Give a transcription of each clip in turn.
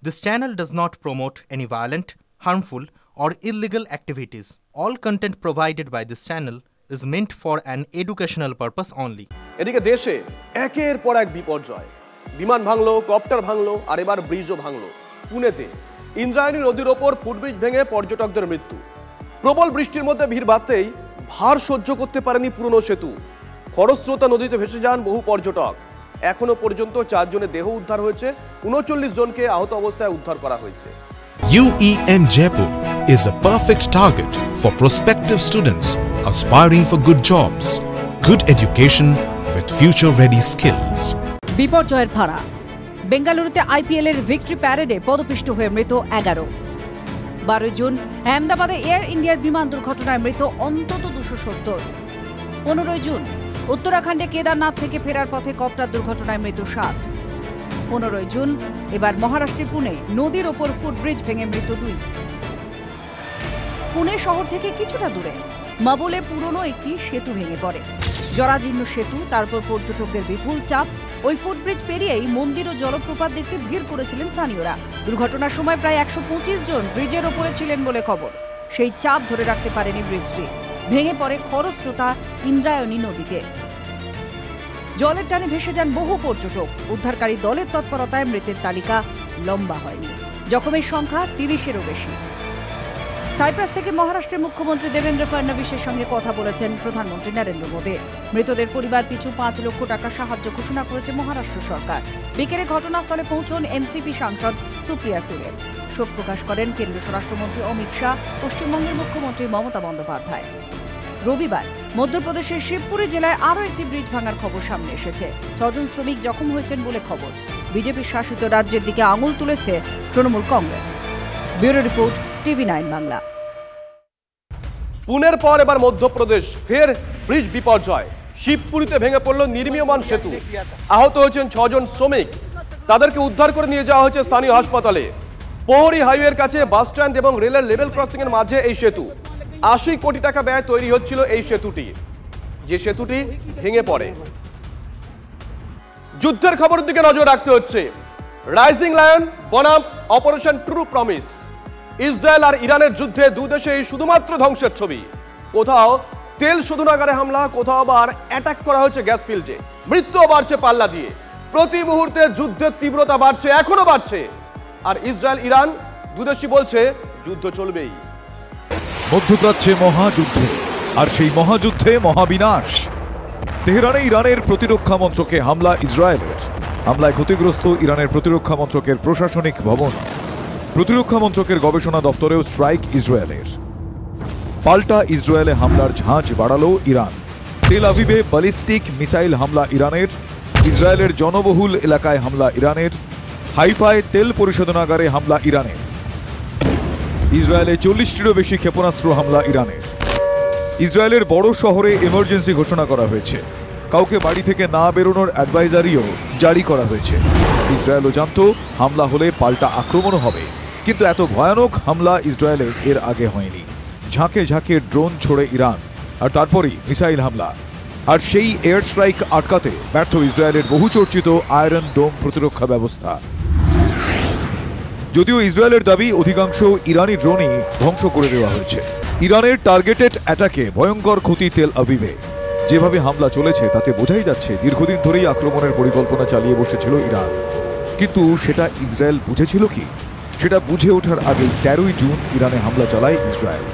This channel does not promote any violent, harmful, or illegal activities. All content provided by this channel is meant for an educational purpose only. এদিকে দেশে একের পর এক বিপর্যয়, বিমান ভাঙলো, কপ্টার ভাঙলো, আর এবার ব্রিজও ভাঙলো। পুনেতে ইন্দ্রায়ণী নদীর ওপর ফুটব্রিজ ভেঙে পর্যটকদের মৃত্যু। প্রবল বৃষ্টির মধ্যে ভিড় বাড়তেই ভার সহ্য করতে পারেনি পুরনো সেতু। খরস্রোতা নদীতে ভেসে যান বহু পর্যটক। এখনো পর্যন্ত 4 জনের দেহ উদ্ধার হয়েছে, 39 জনকে আহত অবস্থায় উদ্ধার করা হয়েছে। UEM Jaipur is a perfect target for prospective students aspiring for good jobs, good education with future-ready skills. বিপর্যয়ের ভাড়া। বেঙ্গালুরুতে IPL এর ভিক্টরি প্যারেডে পদপিষ্ট হয়ে মৃত 11। 12 জুন আহমেদাবাদে এয়ার ইন্ডিয়ার বিমান দুর্ঘটনায় মৃত অন্তত 270। 15 জুন উত্তরাখণ্ডে কেদারনাথ থেকে ফেরার পথে কপ্টার দুর্ঘটনায় মৃত 7। 15 জুন এবার মহারাষ্ট্রের পুনে নদীর ওপর ফুটব্রিজ ভেঙে মৃত 2। পুনে শহর থেকে কিছুটা দূরে মাবলে পুরনো একটি সেতু ভেঙে পড়ে। জরাজীর্ণ সেতু, তারপর পর্যটকদের বিপুল চাপ। ওই ফুটব্রিজ পেরিয়েই মন্দির ও জলপ্রপাত দেখতে ভিড় করেছিলেন স্থানীয়রা। দুর্ঘটনার সময় প্রায় 125 জন ব্রিজের ওপরে ছিলেন বলে খবর। সেই চাপ ধরে রাখতে পারেনি ব্রিজটি, ভেঙে পড়ে খরস্রোতা ইন্দ্রায়ণী নদীতে। জলের টানে ভেসে যান বহু পর্যটক। উদ্ধারকারী দলের তৎপরতায় মৃতের তালিকা লম্বা হয়নি, জখমের সংখ্যা 30-এরও বেশি। সাইপ্রাস থেকে মহারাষ্ট্রের মুখ্যমন্ত্রী দেবেন্দ্র ফডনবিসের সঙ্গে কথা বলেছেন প্রধানমন্ত্রী নরেন্দ্র মোদী। মৃতদের পরিবার পিছু 5 লক্ষ টাকা সাহায্য ঘোষণা করেছে মহারাষ্ট্র সরকার। বিকেলে ঘটনাস্থলে পৌঁছন এনসিপি সাংসদ সুপ্রিয়া সুলে। শোক প্রকাশ করেন কেন্দ্রীয় স্বরাষ্ট্রমন্ত্রী অমিত শাহ, পশ্চিমবঙ্গের মুখ্যমন্ত্রী মমতা বন্দ্যোপাধ্যায়। রবিবার মধ্যপ্রদেশের শিবপুরি জেলায় আরও একটি ব্রিজ ভাঙার খবর সামনে এসেছে। 6 জন শ্রমিক জখম হয়েছেন বলে খবর। বিজেপি শাসিত রাজ্যের দিকে আঙুল তুলেছে Trinamool Congress. Bureau report, TV9 Bangla. পুনের পর এবার মধ্যপ্রদেশ, ফের ব্রিজ বিপর্যয়। শিবপুরিতে ভেঙে পড়ল নির্মীয়মান সেতু। আহত হয়েছেন 6 জন শ্রমিক। তাদেরকে উদ্ধার করে নিয়ে যাওয়া হয়েছে স্থানীয় হাসপাতালে। পোহরি হাইওয়ের কাছে বাস স্ট্যান্ড এবং রেলের লেভেল ক্রসিং এর মাঝে এই সেতু। 80 কোটি টাকা ব্যয় তৈরি হচ্ছিল এই সেতুটি, যে সেতুটি ভেঙে পড়ে। যুদ্ধের খবরের দিকে নজর রাখতে হচ্ছে। রাইজিং লায়ন বনাম অপারেশন ট্রু প্রমিস। ইসরায়েল আর ইরানের যুদ্ধে দুই দেশেই শুধুমাত্র ধ্বংসের ছবি। কোথাও তেল শোধনাগারে হামলা, কোথাও আবার অ্যাটাক করা হয়েছে গ্যাস ফিল্ডে। মৃত্যুও বাড়ছে পাল্লা দিয়ে। প্রতি মুহূর্তে যুদ্ধের তীব্রতা বাড়ছে, এখনো বাড়ছে। আর ইসরায়েল ইরান দুদেশই বলছে যুদ্ধ চলবেই। মধ্যপ্রাচ্যে মহাযুদ্ধে, আর সেই মহাযুদ্ধে মহাবিনাশ। তেহরানে ইরানের প্রতিরক্ষা মন্ত্রকে হামলা ইসরায়েলের। হামলায় ক্ষতিগ্রস্ত ইরানের প্রতিরক্ষা মন্ত্রকের প্রশাসনিক ভবন। প্রতিরক্ষা মন্ত্রকের গবেষণা দপ্তরেও স্ট্রাইক ইসরায়েলের। পাল্টা ইসরায়েলে হামলার ঝাঁজ বাড়ালো ইরান। তেল আভিভে ব্যালিস্টিক মিসাইল হামলা ইরানের। ইসরায়েলের জনবহুল এলাকায় হামলা ইরানের। হাইফায় তেল পরিশোধনাগারে হামলা ইরানের। ইসরায়েলে 40টিরও বেশি ক্ষেপণাস্ত্র হামলা ইরানের। ইসরায়েলের বড় শহরে এমার্জেন্সি ঘোষণা করা হয়েছে। কাউকে বাড়ি থেকে না বেরোনোর অ্যাডভাইজারিও জারি করা হয়েছে। ইসরায়েলও জানত হামলা হলে পাল্টা আক্রমণও হবে, কিন্তু এত ভয়ানক হামলা ইসরায়েলের এর আগে হয়নি। ঝাঁকে ঝাঁকে ড্রোন ছোড়ে ইরান, আর তারপরেই মিসাইল হামলা। আর সেই এয়ার স্ট্রাইক আটকাতে ব্যর্থ ইসরায়েলের বহুচর্চিত আয়রন ডোম প্রতিরক্ষা ব্যবস্থা। যদিও ইসরায়েলের দাবি অধিকাংশ ইরানি ড্রোনই ধ্বংস করে দেওয়া হয়েছে। ইরানের টার্গেটেড অ্যাটাকে ভয়ঙ্কর ক্ষতি তেল আভিভে। যেভাবে হামলা চলেছে তাতে বোঝাই যাচ্ছে দীর্ঘদিন ধরেই আক্রমণের পরিকল্পনা চালিয়ে বসেছিল ইরান। কিন্তু সেটা ইসরায়েল বুঝেছিল কি? সেটা বুঝে ওঠার আগেই 13ই জুন ইরানে হামলা চালায় ইসরায়েল।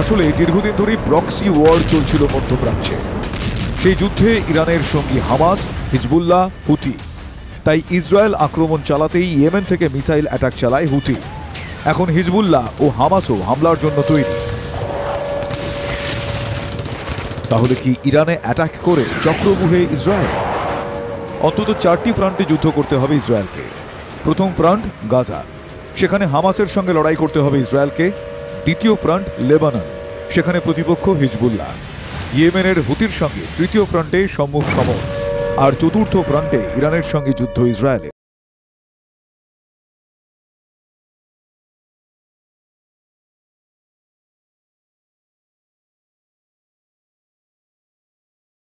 আসলে দীর্ঘদিন ধরেই প্রক্সি ওয়ার চলছিল মধ্যপ্রাচ্যে। সেই যুদ্ধে ইরানের সঙ্গী হামাস, হিজবুল্লাহ, হুতি। তাই ইসরায়েল আক্রমণ চালাতেই ইয়েমেন থেকে মিসাইল অ্যাটাক চালায় হুতি। এখন হিজবুল্লাহ ও হামাসও হামলার জন্য তৈরি। তাহলে কি ইরানে অ্যাটাক করে চক্রবুহে ইসরায়েল? অন্তত 4টি ফ্রন্টে যুদ্ধ করতে হবে ইসরায়েলকে। প্রথম ফ্রন্ট গাজা, সেখানে হামাসের সঙ্গে লড়াই করতে হবে ইসরায়েলকে। দ্বিতীয় ফ্রন্ট লেবানন, সেখানে প্রতিপক্ষ হিজবুল্লাহ। ইয়েমেনের হুতির সঙ্গে তৃতীয় ফ্রন্টে সম্মুখ সমর। আর চতুর্থ ফ্রন্টে ইরানের সঙ্গে যুদ্ধ ইসরায়েলের।